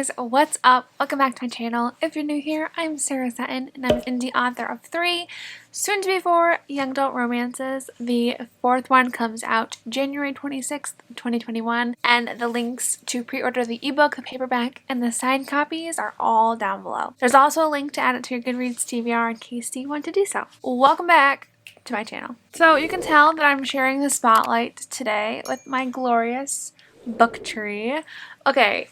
guys, what's up? Welcome back to my channel. If you're new here, I'm Sarah Sutton and I'm an indie author of 3, soon to be 4 young adult romances. The 4th one comes out January 26th, 2021, and the links to pre-order the ebook, the paperback, and the signed copies are all down below. There's also a link to add it to your Goodreads TBR in case you want to do so. Welcome back to my channel. So you can tell that I'm sharing the spotlight today with my glorious book tree. Okay,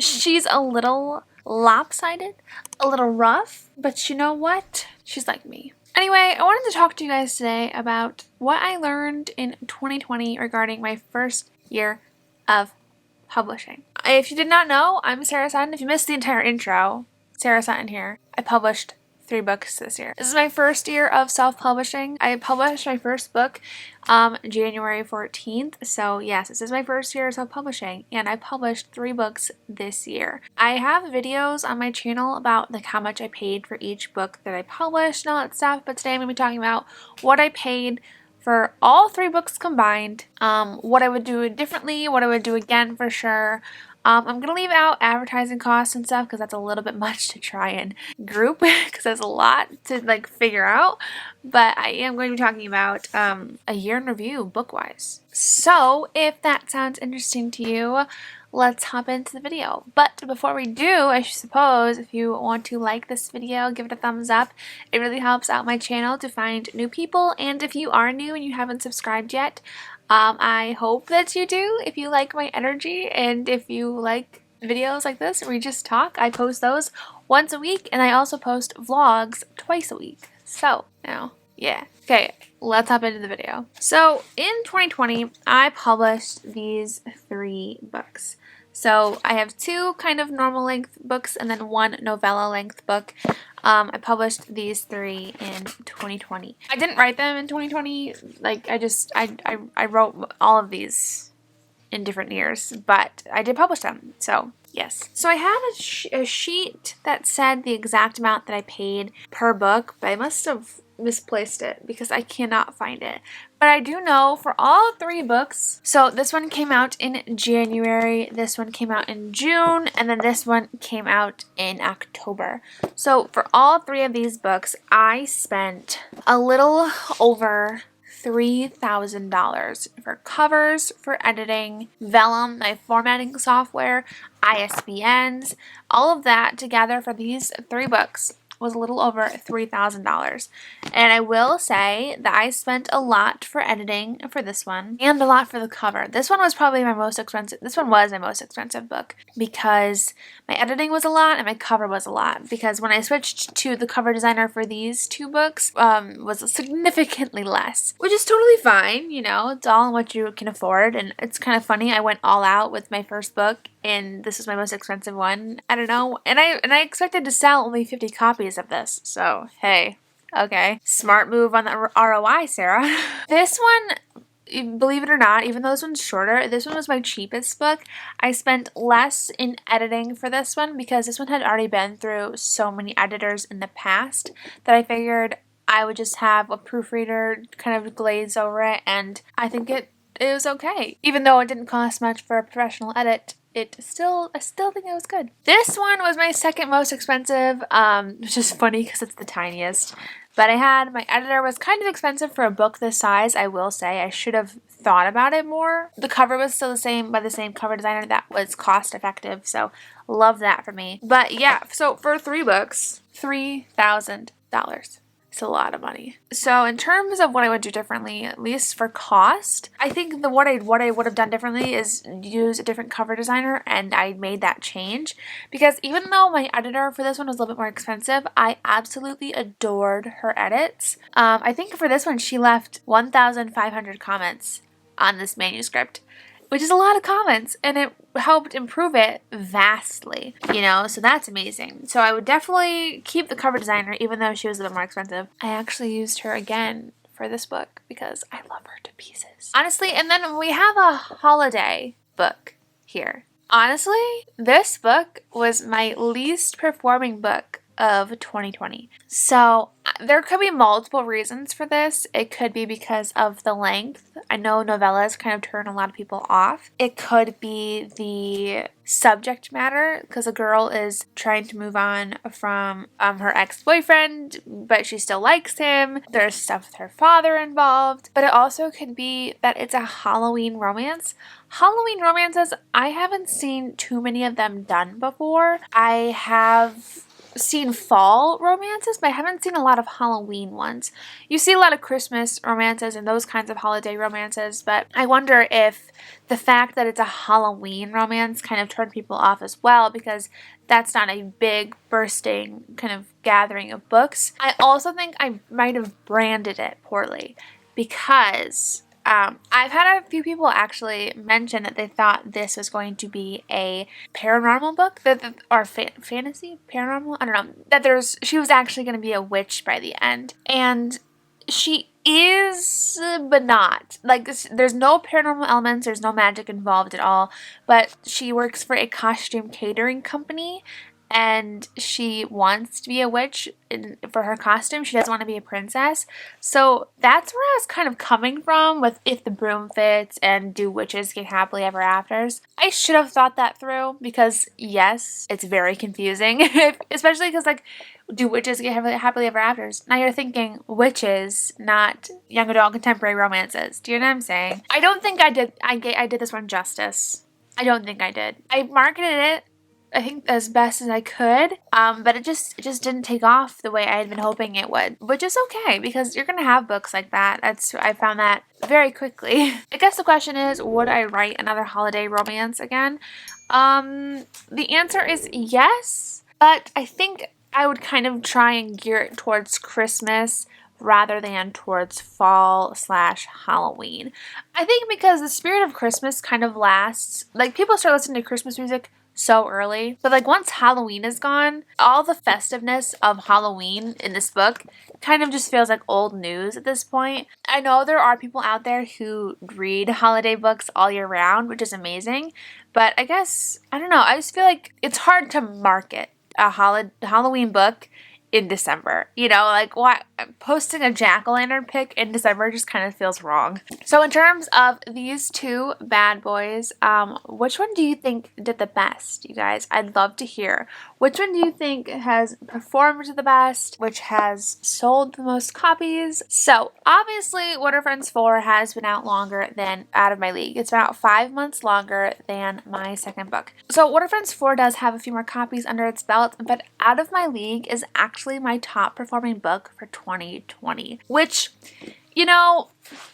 she's a little lopsided, a little rough, but you know what? She's like me. Anyway, I wanted to talk to you guys today about what I learned in 2020 regarding my first year of publishing. If you did not know, I'm Sarah Sutton. If you missed the entire intro, Sarah Sutton here. I published 3 books this year. This is my first year of self-publishing. I published my first book January 14th. So yes, this is my first year of self-publishing and I published 3 books this year. I have videos on my channel about like how much I paid for each book that I published and all that stuff, but today I'm going to be talking about what I paid for all 3 books combined, what I would do differently, what I would do again for sure. I'm going to leave out advertising costs and stuff because that's a little bit much to try and group because there's a lot to like figure out. But I am going to be talking about a year in review book-wise. So if that sounds interesting to you, let's hop into the video. But before we do, I suppose if you want to like this video, give it a thumbs up. It really helps out my channel to find new people. And if you are new and you haven't subscribed yet, I hope that you do if you like my energy and if you like videos like this where we just talk. I post those once a week and I also post vlogs twice a week. So, now, yeah. Okay, let's hop into the video. So, in 2020, I published these 3 books. So, I have 2 kind of normal length books and then 1 novella length book. I published these 3 in 2020. I didn't write them in 2020. Like, I wrote all of these in different years, but I did publish them. So, yes. So I had a sheet that said the exact amount that I paid per book, but I must have misplaced it because I cannot find it. But I do know for all 3 books, so this one came out in January, this one came out in June, and then this one came out in October. So for all 3 of these books, I spent a little over $3,000 for covers, for editing, vellum, my formatting software, ISBNs, all of that together for these 3 books was a little over $3,000. And I will say that I spent a lot for editing for this one and a lot for the cover. This one was probably my most expensive. This one was my most expensive book because my editing was a lot and my cover was a lot. Because when I switched to the cover designer for these 2 books, was significantly less, which is totally fine. You know, it's all in what you can afford. And it's kind of funny. I went all out with my first book and this was my most expensive one. I don't know. And I expected to sell only 50 copies of this. So, hey, okay. Smart move on the ROI, Sarah. This one, believe it or not, even though this one's shorter, this one was my cheapest book. I spent less in editing for this one because this one had already been through so many editors in the past that I figured I would just have a proofreader kind of glaze over it, and I think it was okay. Even though it didn't cost much for a professional edit, I still think it was good. This one was my second most expensive, which is funny because it's the tiniest. But my editor was kind of expensive for a book this size, I will say. I should have thought about it more. The cover was still the same by the same cover designer that was cost effective, so love that for me. But yeah, so for 3 books, $3,000. It's a lot of money. So in terms of what I would do differently, at least for cost, I think what I would have done differently is use a different cover designer, and I made that change because even though my editor for this one was a little bit more expensive, I absolutely adored her edits. I think for this one she left 1,500 comments on this manuscript, which is a lot of comments, and it helped improve it vastly, you know, so that's amazing. So I would definitely keep the cover designer, even though she was a bit more expensive. I actually used her again for this book because I love her to pieces. Honestly, and then we have a holiday book here. Honestly, this book was my least performing book of 2020. So there could be multiple reasons for this. It could be because of the length. I know novellas kind of turn a lot of people off. It could be the subject matter, because a girl is trying to move on from her ex-boyfriend, but she still likes him. There's stuff with her father involved. But it also could be that it's a Halloween romance. Halloween romances, I haven't seen too many of them done before. I have seen fall romances, but I haven't seen a lot of Halloween ones. You see a lot of Christmas romances and those kinds of holiday romances, but I wonder if the fact that it's a Halloween romance kind of turned people off as well, because that's not a big bursting kind of gathering of books. I also think I might have branded it poorly, because I've had a few people actually mention that they thought this was going to be a paranormal book, or fantasy, paranormal, I don't know, that she was actually going to be a witch by the end. And she is, but not. Like, there's no paranormal elements, there's no magic involved at all, but she works for a costume catering company, and she wants to be a witch for her costume. She doesn't want to be a princess. So that's where I was kind of coming from with if the broom fits and do witches get happily ever afters. I should have thought that through, because yes, it's very confusing, especially because, like, do witches get happily ever afters? Now you're thinking witches, not young adult contemporary romances. Do you know what I'm saying? I don't think I did. I did this one justice. I don't think I did. I marketed it, I think, as best as I could, but it just didn't take off the way I had been hoping it would, which is okay, because you're gonna have books like that. I found that very quickly. I guess the question is, would I write another holiday romance again? The answer is yes, but I think I would kind of try and gear it towards Christmas rather than towards fall/Halloween. I think because the spirit of Christmas kind of lasts, like, people start listening to Christmas music so early. But, like, once Halloween is gone, all the festiveness of Halloween in this book kind of just feels like old news at this point. I know there are people out there who read holiday books all year round, which is amazing. But I guess, I don't know, I just feel like it's hard to market a Halloween book in December. You know, like, what, posting a jack-o'-lantern pic in December just kind of feels wrong. So in terms of these two bad boys, which one do you think did the best, you guys? I'd love to hear. Which one do you think has performed the best? Which has sold the most copies? So obviously Water Friends 4 has been out longer than Out of My League. It's been out 5 months longer than my second book. So Water Friends 4 does have a few more copies under its belt, but Out of My League is actually my top performing book for 2020, which, you know,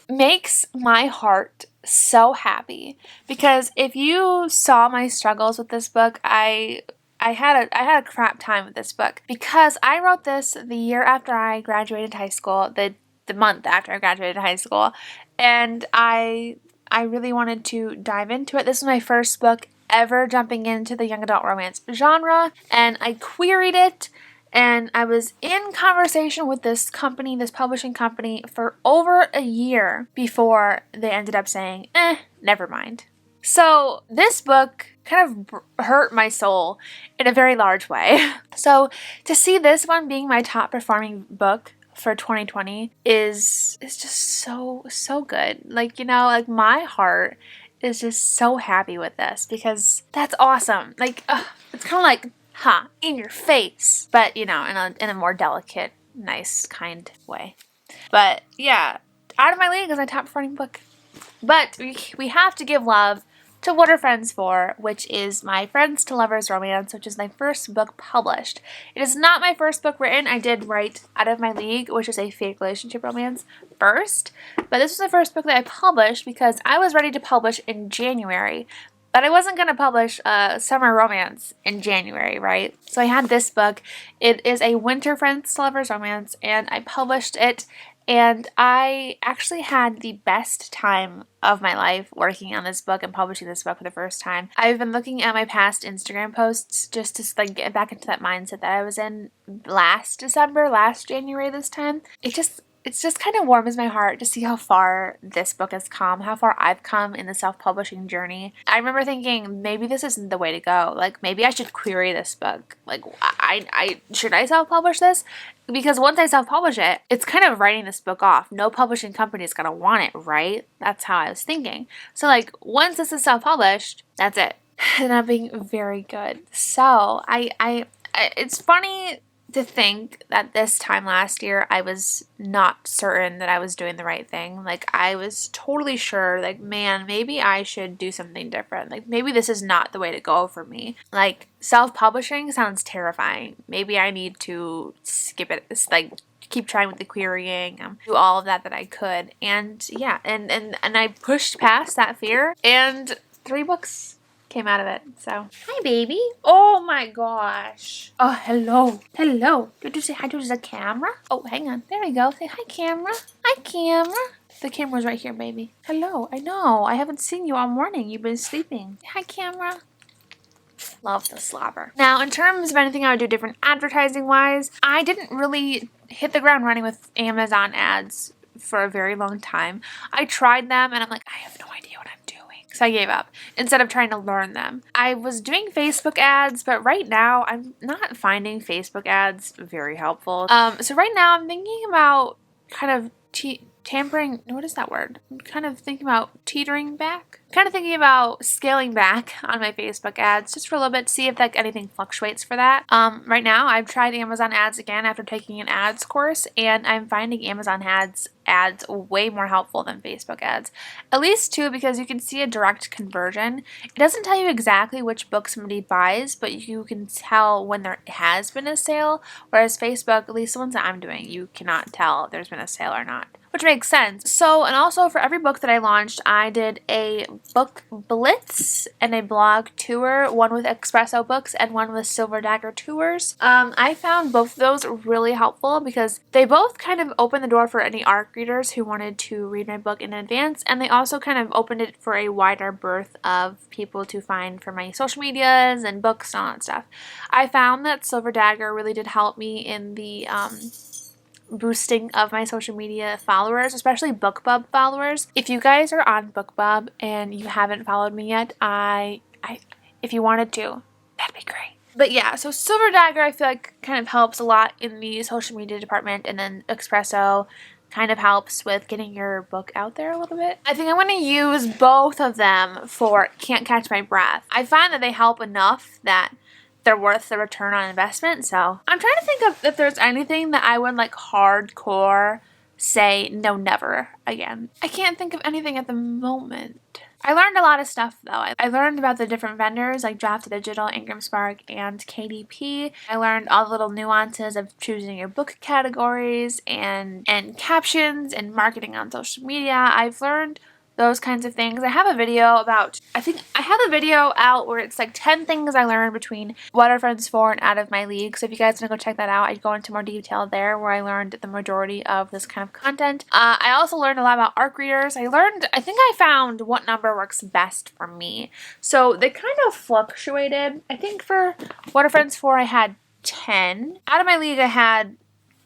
makes my heart so happy, because if you saw my struggles with this book, I had a crap time with this book, because I wrote this the year after I graduated high school, the month after I graduated high school, and I really wanted to dive into it. This was my first book ever jumping into the young adult romance genre, and I queried it. And I was in conversation with this company, this publishing company, for over a year before they ended up saying, never mind. So this book kind of hurt my soul in a very large way. So to see this one being my top performing book for 2020 is just so good. Like, you know, like, my heart is just so happy with this, because that's awesome. Like, it's kind of like, in your face, but, you know, in a more delicate, nice, kind way. But yeah, Out of My League is my top performing book. But we have to give love to Water Friends 4, which is my friends to lovers romance, which is my first book published. It is not my first book written. I did write Out of My League, which is a fake relationship romance, first, but this was the first book that I published because I was ready to publish in January. But I wasn't going to publish a summer romance in January, right? So I had this book. It is a winter friends to lovers romance, and I published it, and I actually had the best time of my life working on this book and publishing this book for the first time. I've been looking at my past Instagram posts just to, like, get back into that mindset that I was in last December, last January this time. it's just kind of warms my heart to see how far this book has come, how far I've come in the self-publishing journey. I remember thinking, maybe this isn't the way to go. Like, maybe I should query this book. Like, should I self-publish this? Because once I self-publish it, it's kind of writing this book off. No publishing company is going to want it, right? That's how I was thinking. So, like, once this is self-published, that's it. And I'm being very good. So, it's funny to think that this time last year I was not certain that I was doing the right thing. Like, I was totally sure, like, man, maybe I should do something different. Like, maybe this is not the way to go for me. Like, self-publishing sounds terrifying. Maybe I need to skip it. It's like, keep trying with the querying, do all of that I could. And yeah, and I pushed past that fear, and 3 books came out of it. So, hi baby. Oh my gosh. Oh, hello. Hello. Did you say hi to the camera? Oh, hang on. There we go. Say hi, camera. Hi, camera. The camera's right here, baby. Hello. I know. I haven't seen you all morning. You've been sleeping. Hi, camera. Love the slobber. Now, in terms of anything I would do different advertising-wise, I didn't really hit the ground running with Amazon ads for a very long time. I tried them, and I'm like, I have no idea what I'm doing. So I gave up instead of trying to learn them. I was doing Facebook ads, but right now I'm not finding Facebook ads very helpful. So right now I'm thinking about kind of tampering. What is that word? I'm kind of thinking about teetering back. Kind of thinking about scaling back on my Facebook ads just for a little bit to see if like anything fluctuates for that. Right now I've tried Amazon ads again after taking an ads course, and I'm finding Amazon ads way more helpful than Facebook ads. At least too, because you can see a direct conversion. It doesn't tell you exactly which book somebody buys, but you can tell when there has been a sale, whereas Facebook, at least the ones that I'm doing, you cannot tell if there's been a sale or not, which makes sense. So, and also for every book that I launched, I did a book blitz and a blog tour, one with Espresso Books and one with Silver Dagger Tours. I found both of those really helpful because they both kind of opened the door for any ARC readers who wanted to read my book in advance, and they also kind of opened it for a wider berth of people to find for my social medias and books and all that stuff. I found that Silver Dagger really did help me in the boosting of my social media followers, especially BookBub followers. If you guys are on BookBub and you haven't followed me yet, if you wanted to, that'd be great. But yeah, so Silver Dagger I feel like kind of helps a lot in the social media department, and then Espresso kind of helps with getting your book out there a little bit. I think I'm going to use both of them for Can't Catch My Breath. I find that they help enough that they're worth the return on investment. So I'm trying to think of if there's anything that I would like hardcore say no, never again. I can't think of anything at the moment. I learned a lot of stuff though. I learned about the different vendors like Draft Digital, Ingram Spark, and KDP. I learned all the little nuances of choosing your book categories and captions and marketing on social media. I've learned those kinds of things. I have a video about, I think I have a video out where it's like 10 things I learned between What Are Friends For and Out of My League. So if you guys want to go check that out, I'd go into more detail there where I learned the majority of this kind of content. I also learned a lot about ARC readers. I think I found what number works best for me. So they kind of fluctuated. I think for What Are Friends For I had 10. Out of My League I had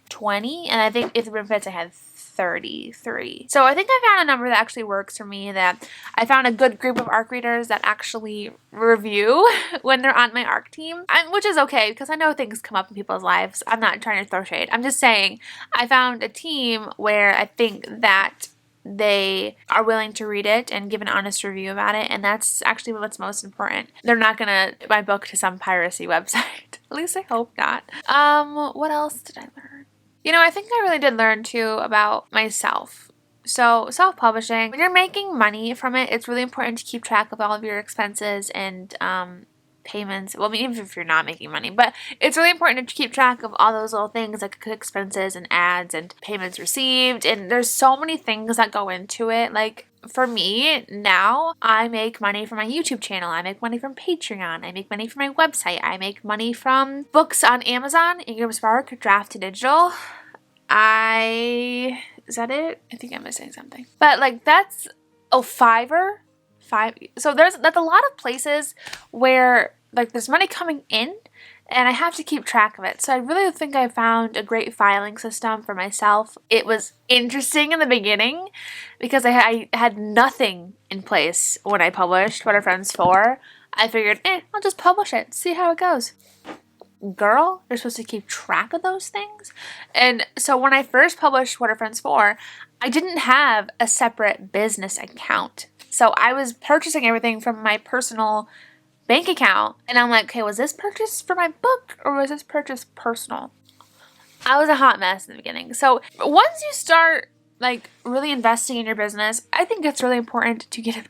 20, and I think if the benefits I had 33. So I think I found a number that actually works for me, that I found a good group of ARC readers that actually review when they're on my ARC team, which is okay because I know things come up in people's lives. I'm not trying to throw shade. I'm just saying I found a team where I think that they are willing to read it and give an honest review about it, and that's actually what's most important. They're not gonna buy my book to some piracy website. At least I hope not. What else did I learn? You know, I think I really did learn too about myself. So self-publishing, when you're making money from it, it's really important to keep track of all of your expenses and payments. Well, I mean, even if you're not making money, but it's really important to keep track of all those little things like expenses and ads and payments received. And there's so many things that go into it. Like for me now, I make money from my YouTube channel. I make money from Patreon. I make money from my website. I make money from books on Amazon, Ingram Spark, Draft Digital. Is that it? I think I'm missing something. But like that's, Fiverr. So that's a lot of places where like there's money coming in and I have to keep track of it. So I really think I found a great filing system for myself. It was interesting in the beginning because I had nothing in place when I published What Are Friends For. I figured, I'll just publish it, see how it goes. Girl, you're supposed to keep track of those things. And so when I first published What Are Friends For, I didn't have a separate business account. So I was purchasing everything from my personal bank account. And I'm like, okay, was this purchase for my book or was this purchase personal? I was a hot mess in the beginning. So once you start like really investing in your business, I think it's really important to get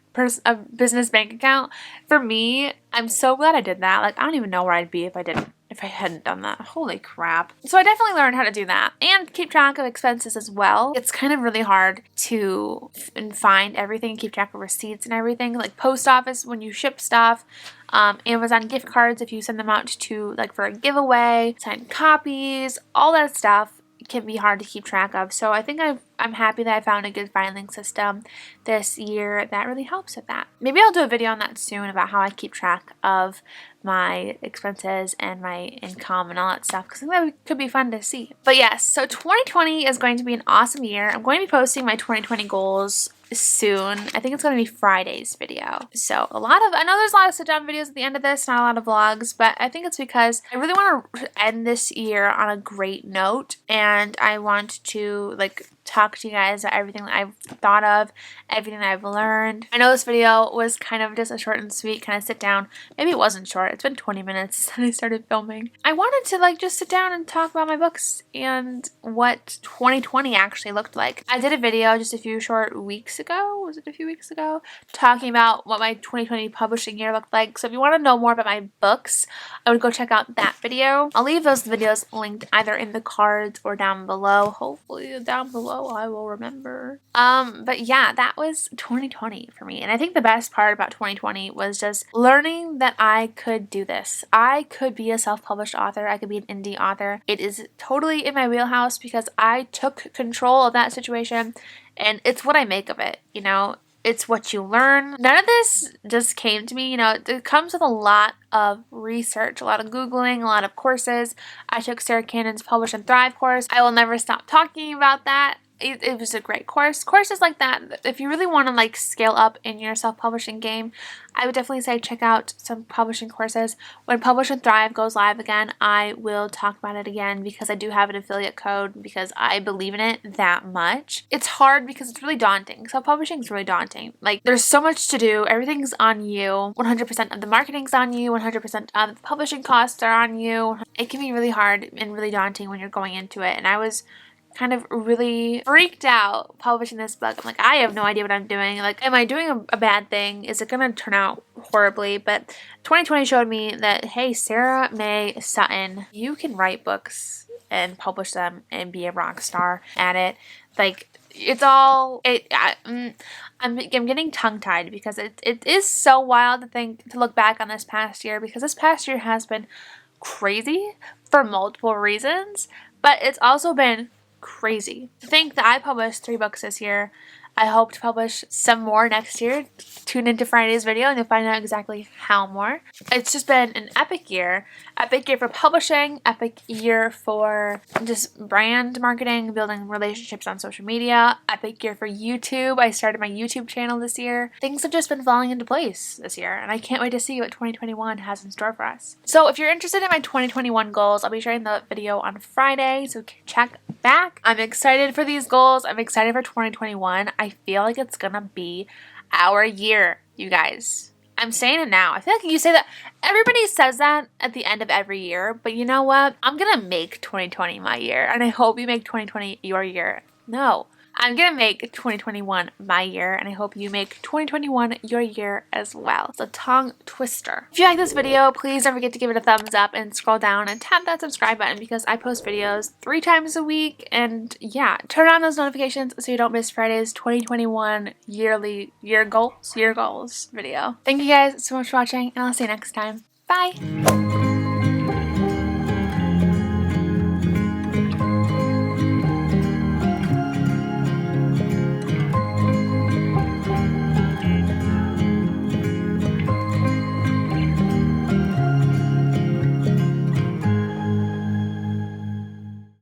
a business bank account. For me, I'm so glad I did that. Like, I don't even know where I'd be if I hadn't done that. Holy crap. So I definitely learned how to do that and keep track of expenses as well. It's kind of really hard to find everything, keep track of receipts and everything. Like post office when you ship stuff, Amazon gift cards if you send them out to like for a giveaway, signed copies, all that stuff can be hard to keep track of. So I think I'm happy that I found a good filing system this year that really helps with that. Maybe I'll do a video on that soon about how I keep track of my expenses and my income and all that stuff because I think that could be fun to see. But yes, so 2020 is going to be an awesome year. I'm going to be posting my 2020 goals soon. I think it's going to be Friday's video. So I know there's a lot of sit down videos at the end of this, not a lot of vlogs, but I think it's because I really want to end this year on a great note and I want to like talk to you guys about everything that I've thought of, everything that I've learned. I know this video was kind of just a short and sweet kind of sit down. Maybe it wasn't short. It's been 20 minutes since I started filming. I wanted to like just sit down and talk about my books and what 2020 actually looked like. I did a video just a few short weeks ago. Was it a few weeks ago? Talking about what my 2020 publishing year looked like. So if you want to know more about my books, I would go check out that video. I'll leave those videos linked either in the cards or down below. Hopefully down below I will remember. But yeah, that was 2020 for me. And I think the best part about 2020 was just learning that I could do this. I could be a self-published author. I could be an indie author. It is totally in my wheelhouse because I took control of that situation and it's what I make of it, you know? It's what you learn. None of this just came to me, you know, it comes with a lot of research, a lot of Googling, a lot of courses. I took Sarah Cannon's Publish and Thrive course. I will never stop talking about that. It was a great course. Courses like that, if you really want to like scale up in your self-publishing game, I would definitely say check out some publishing courses. When Publish and Thrive goes live again, I will talk about it again because I do have an affiliate code because I believe in it that much. It's hard because it's really daunting. Self-publishing is really daunting. Like there's so much to do. Everything's on you. 100% of the marketing's on you. 100% of the publishing costs are on you. It can be really hard and really daunting when you're going into it. And I was kind of really freaked out publishing this book. I'm like, I have no idea what I'm doing. Like, am I doing a bad thing? Is it going to turn out horribly? But 2020 showed me that, hey, Sarah Mae Sutton, you can write books and publish them and be a rock star at it. Like, it's all, I'm getting tongue-tied because it is so wild to look back on this past year because this past year has been crazy for multiple reasons, but it's also been crazy. To think that I published 3 books this year. I hope to publish some more next year. Tune into Friday's video and you'll find out exactly how more. It's just been an epic year. Epic year for publishing, epic year for just brand marketing, building relationships on social media, epic year for YouTube. I started my YouTube channel this year. Things have just been falling into place this year and I can't wait to see what 2021 has in store for us. So if you're interested in my 2021 goals, I'll be sharing the video on Friday, so check back. I'm excited for these goals. I'm excited for 2021. I feel like it's gonna be our year, you guys. I'm saying it now. I feel like you say that. Everybody says that at the end of every year, but you know what? I'm gonna make 2020 my year, and I hope you make 2020 your year. No. I'm going to make 2021 my year, and I hope you make 2021 your year as well. It's a tongue twister. If you like this video, please don't forget to give it a thumbs up and scroll down and tap that subscribe button because I post videos 3 times a week. And yeah, turn on those notifications so you don't miss Friday's 2021 year goals video. Thank you guys so much for watching, and I'll see you next time. Bye!